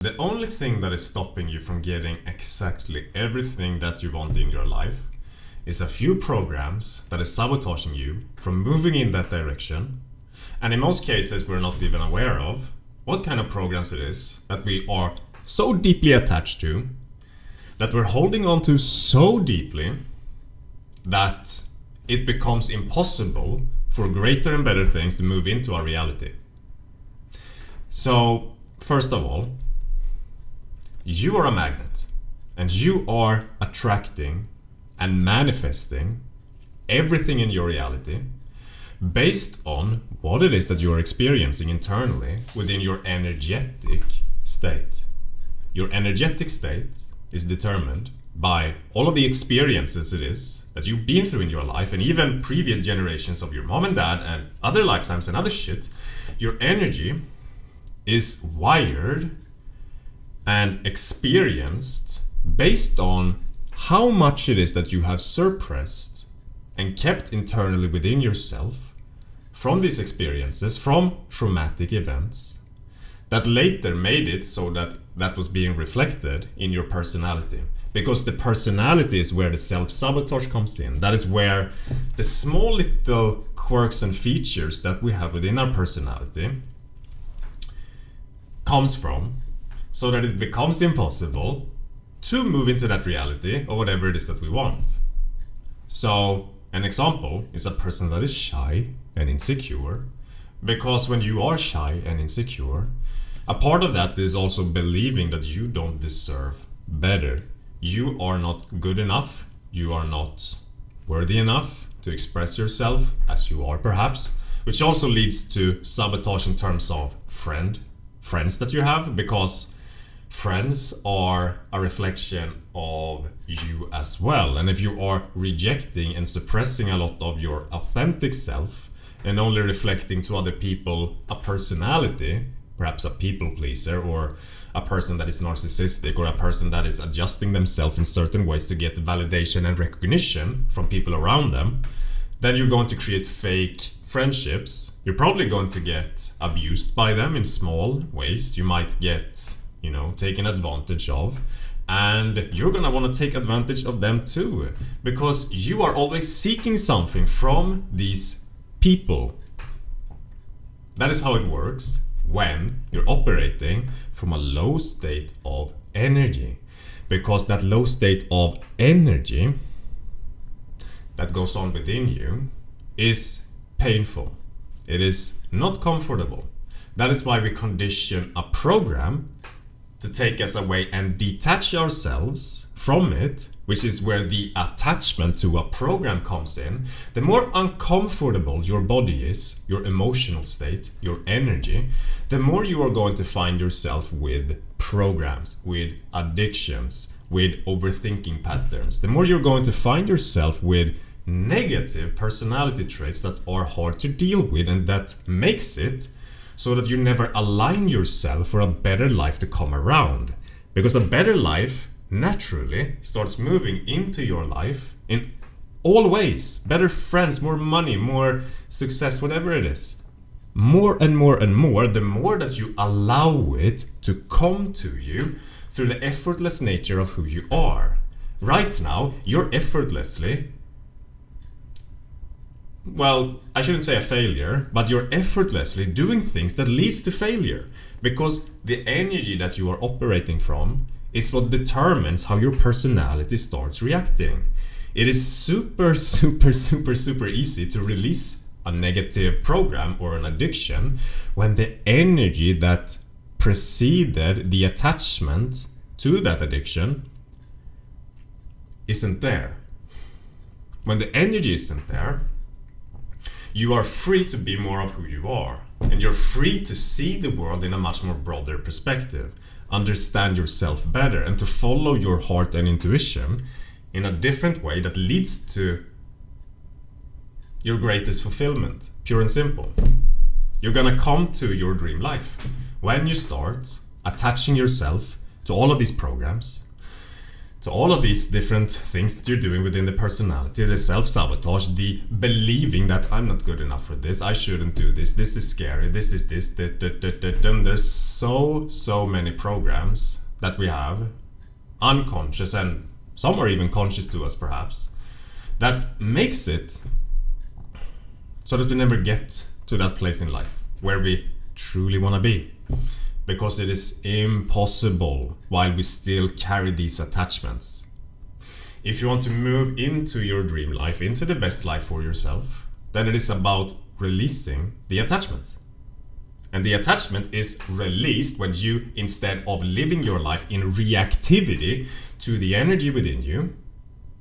The only thing that is stopping you from getting exactly everything that you want in your life is a few programs that is sabotaging you from moving in that direction. And in most cases, we're not even aware of what kind of programs it is that we are so deeply attached to, that we're holding on to so deeply that it becomes impossible for greater and better things to move into our reality. So, first of all, you are a magnet, and you are attracting and manifesting everything in your reality based on what it is that you are experiencing internally within your energetic state. Your energetic state is determined by all of the experiences it is that you've been through in your life, and even previous generations of your mom and dad and other lifetimes and other shit. Your energy is wired and experienced based on how much it is that you have suppressed and kept internally within yourself from these experiences, from traumatic events that later made it so that that was being reflected in your personality. Because the personality is where the self-sabotage comes in. That is where the small little quirks and features that we have within our personality comes from, so that it becomes impossible to move into that reality or whatever it is that we want. So an example is a person that is shy and insecure, because when you are shy and insecure, a part of that is also believing that you don't deserve better. You are not good enough, you are not worthy enough to express yourself as you are, perhaps, which also leads to sabotage in terms of friends that you have, because friends are a reflection of you as well. And if you are rejecting and suppressing a lot of your authentic self and only reflecting to other people a personality, perhaps a people pleaser, or a person that is narcissistic, or a person that is adjusting themselves in certain ways to get validation and recognition from people around them, then you're going to create fake friendships. You're probably going to get abused by them in small ways. You might get, taken advantage of, and you're gonna want to take advantage of them too, because you are always seeking something from these people. That is how it works when you're operating from a low state of energy, because that low state of energy that goes on within you is painful. It is not comfortable. That is why we condition a program to take us away and detach ourselves from it, which is where the attachment to a program comes in. The more uncomfortable your body is, your emotional state, your energy, the more you are going to find yourself with programs, with addictions, with overthinking patterns. The more you're going to find yourself with negative personality traits that are hard to deal with, and that makes it so that you never align yourself for a better life to come around. Because a better life naturally starts moving into your life in all ways. Better friends, more money, more success, whatever it is. More and more and more, the more that you allow it to come to you through the effortless nature of who you are. Right now, you're effortlessly, well, I shouldn't say a failure, but you're effortlessly doing things that leads to failure, because the energy that you are operating from is what determines how your personality starts reacting. It is super easy to release a negative program or an addiction when the energy that preceded the attachment to that addiction isn't there. When the energy isn't there, you are free to be more of who you are, and you're free to see the world in a much more broader perspective, understand yourself better, and to follow your heart and intuition in a different way that leads to your greatest fulfillment, pure and simple. You're gonna come to your dream life when you start attaching yourself to all of these programs to all of these different things that you're doing within the personality, the self-sabotage, the believing that I'm not good enough for this, I shouldn't do this is scary, this is this, there's so many programs that we have, unconscious, and some are even conscious to us perhaps, that makes it so that we never get to that place in life where we truly want to be. Because it is impossible while we still carry these attachments. If you want to move into your dream life, into the best life for yourself, then it is about releasing the attachment. And the attachment is released when you, instead of living your life in reactivity to the energy within you,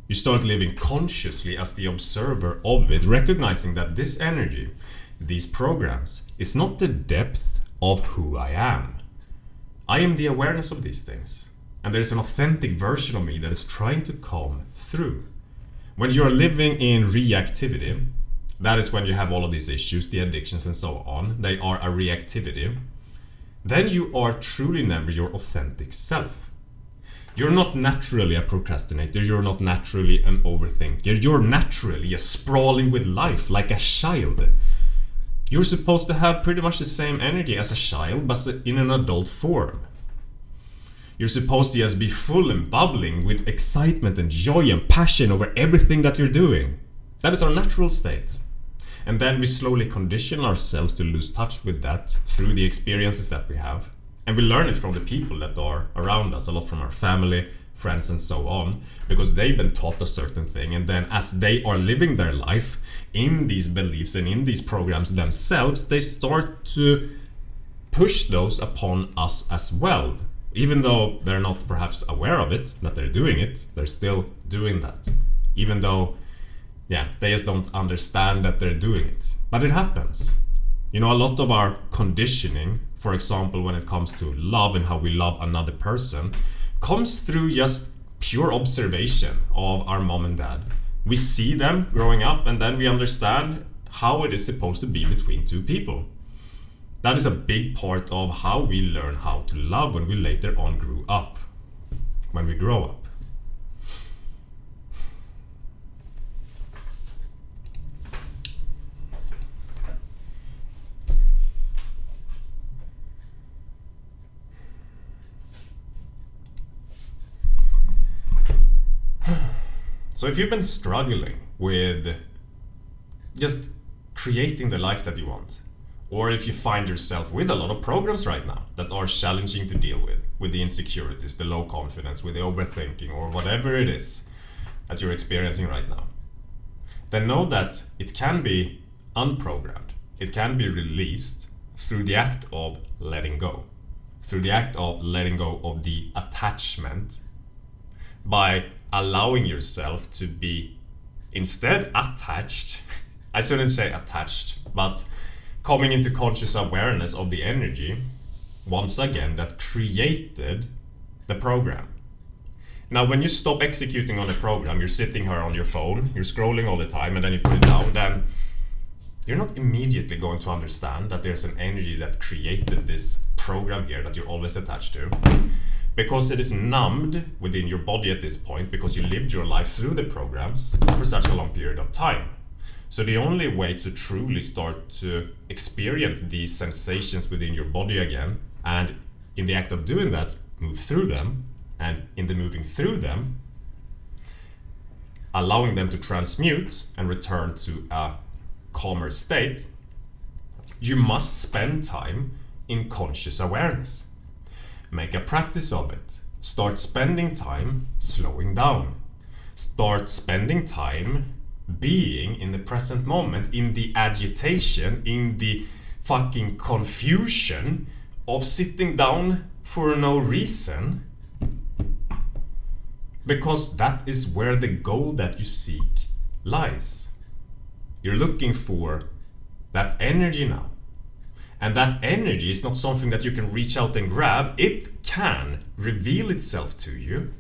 you start living consciously as the observer of it, recognizing that this energy, these programs, is not the depth of who I am. I am the awareness of these things, and there is an authentic version of me that is trying to come through. When you are living in reactivity, that is when you have all of these issues, the addictions and so on, they are a reactivity, then you are truly never your authentic self. You're not naturally a procrastinator, you're not naturally an overthinker, you're naturally a sprawling with life like a child. You're supposed to have pretty much the same energy as a child, but in an adult form. You're supposed to just be full and bubbling with excitement and joy and passion over everything that you're doing. That is our natural state. And then we slowly condition ourselves to lose touch with that through the experiences that we have. And we learn it from the people that are around us, a lot from our family, friends and so on, because they've been taught a certain thing, and then as they are living their life in these beliefs and in these programs themselves, they start to push those upon us as well. Even though they're not perhaps aware of it, that they're doing it, they're still doing that. Even though, they just don't understand that they're doing it. But it happens. You know, a lot of our conditioning, for example, when it comes to love and how we love another person, comes through just pure observation of our mom and dad. We see them growing up, and then we understand how it is supposed to be between two people. That is a big part of how we learn how to love when we later on grew up, when we grow up. So if you've been struggling with just creating the life that you want, or if you find yourself with a lot of programs right now that are challenging to deal with the insecurities, the low confidence, with the overthinking, or whatever it is that you're experiencing right now, then know that it can be unprogrammed. It can be released through the act of letting go, through the act of letting go of the attachment, by allowing yourself to be instead attached. I shouldn't say attached, but coming into conscious awareness of the energy, once again, that created the program. Now, when you stop executing on a program, you're sitting here on your phone, you're scrolling all the time, and then you put it down, then you're not immediately going to understand that there's an energy that created this program here that you're always attached to. Because it is numbed within your body at this point, because you lived your life through the programs for such a long period of time. So the only way to truly start to experience these sensations within your body again, and in the act of doing that, move through them, and in the moving through them, allowing them to transmute and return to a calmer state, you must spend time in conscious awareness. Make a practice of it. Start spending time slowing down. Start spending time being in the present moment, in the agitation, in the fucking confusion of sitting down for no reason. Because that is where the goal that you seek lies. You're looking for that energy now. And that energy is not something that you can reach out and grab. It can reveal itself to you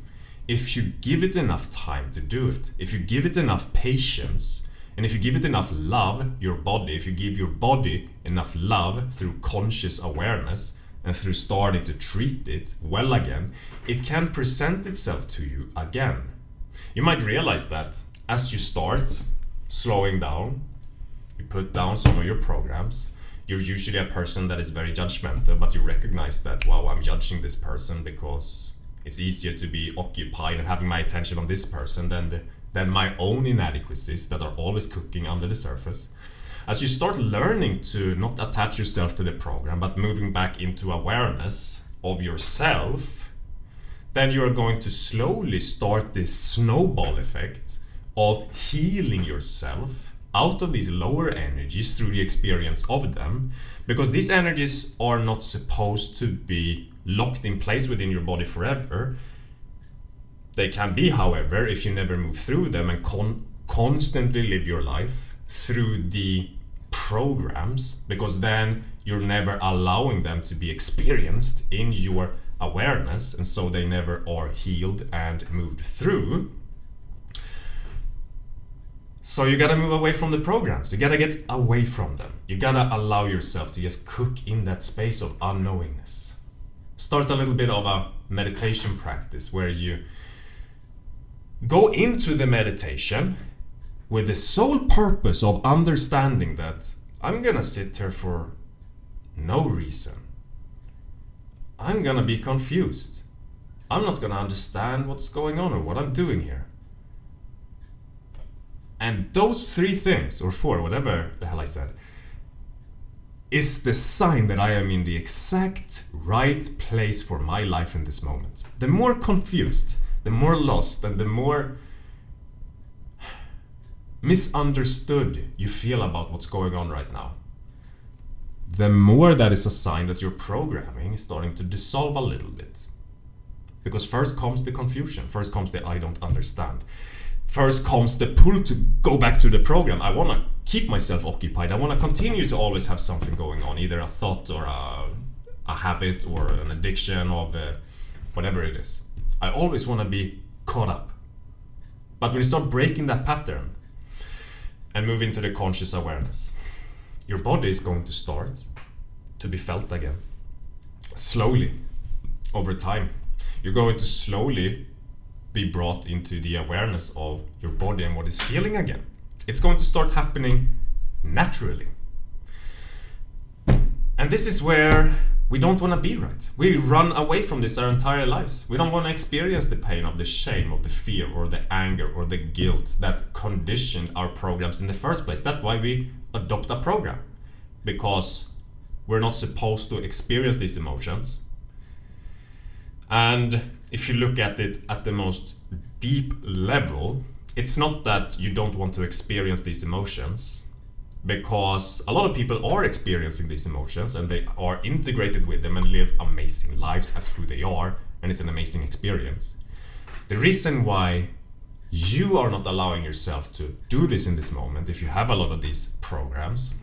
if you give it enough time to do it. If you give it enough patience, and if you give it enough love, your body, if you give your body enough love through conscious awareness, and through starting to treat it well again, it can present itself to you again. You might realize that as you start slowing down, you put down some of your programs. You're usually a person that is very judgmental, but you recognize that, wow, I'm judging this person because it's easier to be occupied and having my attention on this person than my own inadequacies that are always cooking under the surface. As you start learning to not attach yourself to the program, but moving back into awareness of yourself, then you're going to slowly start this snowball effect of healing yourself out of these lower energies through the experience of them, because these energies are not supposed to be locked in place within your body forever. They can be, however, if you never move through them and constantly live your life through the programs, because then you're never allowing them to be experienced in your awareness, and so they never are healed and moved through. So you gotta move away from the programs. You gotta get away from them. You gotta allow yourself to just cook in that space of unknowingness. Start a little bit of a meditation practice where you go into the meditation with the sole purpose of understanding that I'm gonna sit here for no reason. I'm gonna be confused. I'm not gonna understand what's going on or what I'm doing here. And those 3 things, or 4, whatever the hell I said, is the sign that I am in the exact right place for my life in this moment. The more confused, the more lost, and the more misunderstood you feel about what's going on right now, the more that is a sign that your programming is starting to dissolve a little bit. Because first comes the confusion, first comes the I don't understand. First comes the pull to go back to the program. I want to keep myself occupied. I want to continue to always have something going on, either a thought or a habit or an addiction of whatever it is. I always want to be caught up. But when you start breaking that pattern and move into the conscious awareness, your body is going to start to be felt again. Slowly, over time. You're going to slowly be brought into the awareness of your body and what is feeling again. It's going to start happening naturally. And this is where we don't want to be, right? We run away from this our entire lives. We don't want to experience the pain of the shame, of the fear, or the anger, or the guilt that conditioned our programs in the first place. That's why we adopt a program. Because we're not supposed to experience these emotions. And if you look at it at the most deep level, it's not that you don't want to experience these emotions, because a lot of people are experiencing these emotions and they are integrated with them and live amazing lives as who they are, and it's an amazing experience. The reason why you are not allowing yourself to do this in this moment, if you have a lot of these programs,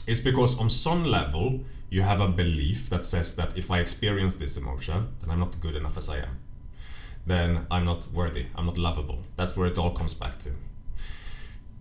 is because on some level you have a belief that says that if I experience this emotion, then I'm not good enough as I am. Then I'm not worthy, I'm not lovable. That's where it all comes back to.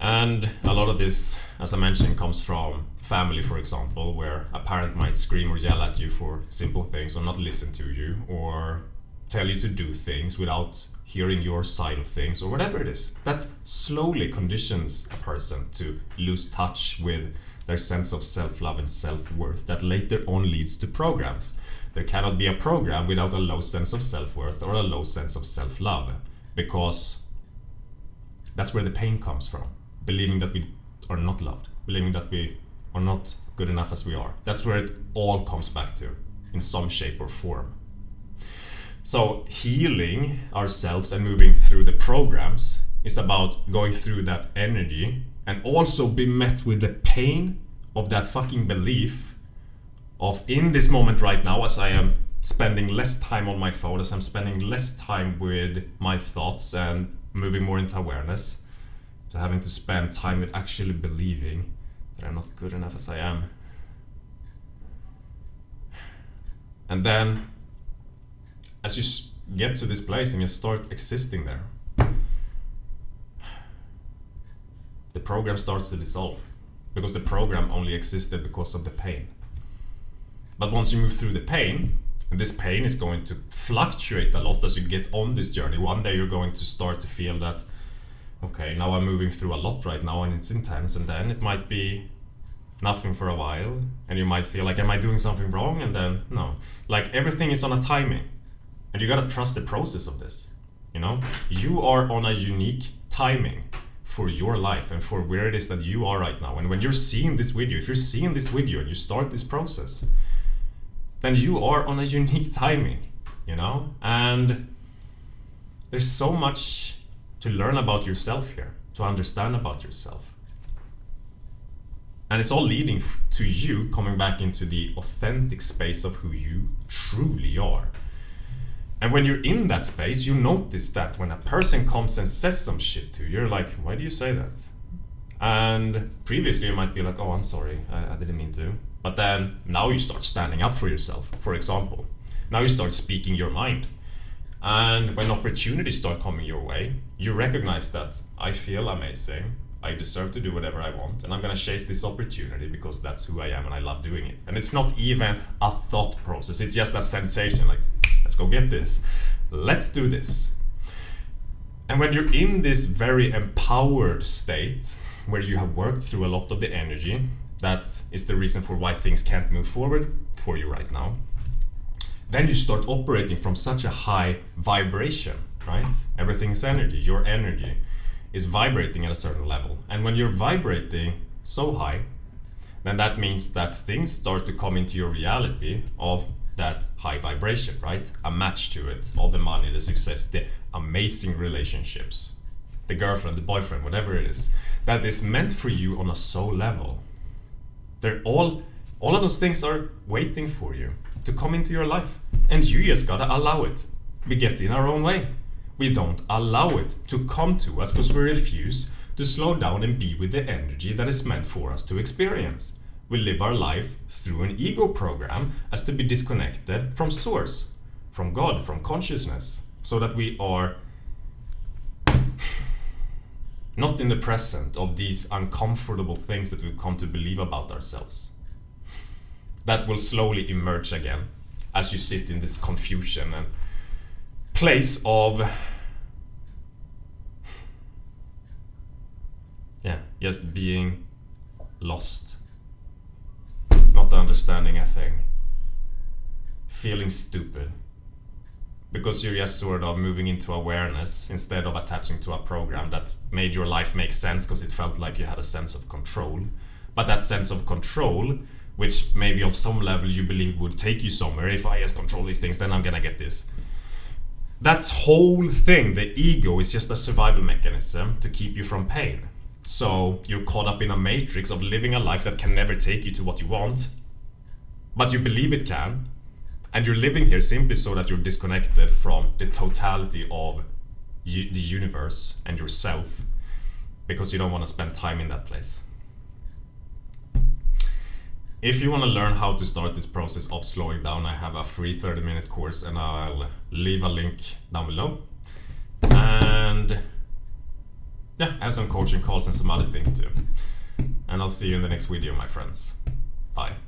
And a lot of this, as I mentioned, comes from family, for example, where a parent might scream or yell at you for simple things, or not listen to you, or tell you to do things without hearing your side of things, or whatever it is. That slowly conditions a person to lose touch with their sense of self-love and self-worth that later on leads to programs. There cannot be a program without a low sense of self-worth or a low sense of self-love, because that's where the pain comes from. Believing that we are not loved, believing that we are not good enough as we are. That's where it all comes back to, in some shape or form. So healing ourselves and moving through the programs is about going through that energy and also be met with the pain of that fucking belief of, in this moment right now, as I am spending less time on my phone, as I'm spending less time with my thoughts and moving more into awareness, to having to spend time with actually believing that I'm not good enough as I am. And then as you get to this place and you start existing there, the program starts to dissolve, because the program only existed because of the pain. But once you move through the pain, and this pain is going to fluctuate a lot as you get on this journey. One day you're going to start to feel that, okay, now I'm moving through a lot right now and it's intense, and then it might be nothing for a while, and you might feel like, am I doing something wrong? And then no, like everything is on a timing, and you gotta trust the process of this. You know, you are on a unique timing for your life and for where it is that you are right now. And when you're seeing this video, if you're seeing this video and you start this process, then you are on a unique timing, you know? And there's so much to learn about yourself here, to understand about yourself. And it's all leading to you coming back into the authentic space of who you truly are. And when you're in that space, you notice that when a person comes and says some shit to you, you're like, why do you say that? And previously you might be like, oh, I'm sorry, I didn't mean to. But then now you start standing up for yourself, for example. Now you start speaking your mind. And when opportunities start coming your way, you recognize that I feel amazing, I deserve to do whatever I want, and I'm gonna chase this opportunity because that's who I am and I love doing it. And it's not even a thought process, it's just a sensation, like, let's go get this, let's do this. And when you're in this very empowered state, where you have worked through a lot of the energy, that is the reason for why things can't move forward for you right now, then you start operating from such a high vibration, right? Everything's energy, your energy is vibrating at a certain level. And when you're vibrating so high, then that means that things start to come into your reality of that high vibration, right? A match to it, all the money, the success, the amazing relationships, the girlfriend, the boyfriend, whatever it is, that is meant for you on a soul level. They're all of those things are waiting for you to come into your life. And you just gotta allow it. We get in our own way. We don't allow it to come to us because we refuse to slow down and be with the energy that is meant for us to experience. We live our life through an ego program as to be disconnected from source, from God, from consciousness, so that we are not in the present of these uncomfortable things that we've come to believe about ourselves. That will slowly emerge again as you sit in this confusion and place of just being lost, not understanding a thing, feeling stupid, because you're just sort of moving into awareness instead of attaching to a program that made your life make sense because it felt like you had a sense of control. But that sense of control, which maybe on some level you believe would take you somewhere, if I just control these things, then I'm gonna get this. That whole thing, the ego, is just a survival mechanism to keep you from pain. So you're caught up in a matrix of living a life that can never take you to what you want, but you believe it can, and you're living here simply so that you're disconnected from the totality of the universe and yourself, because you don't want to spend time in that place. If you want to learn how to start this process of slowing down, I have a free 30-minute course, and I'll leave a link down below. And yeah, I have some coaching calls and some other things too. And I'll see you in the next video, my friends. Bye.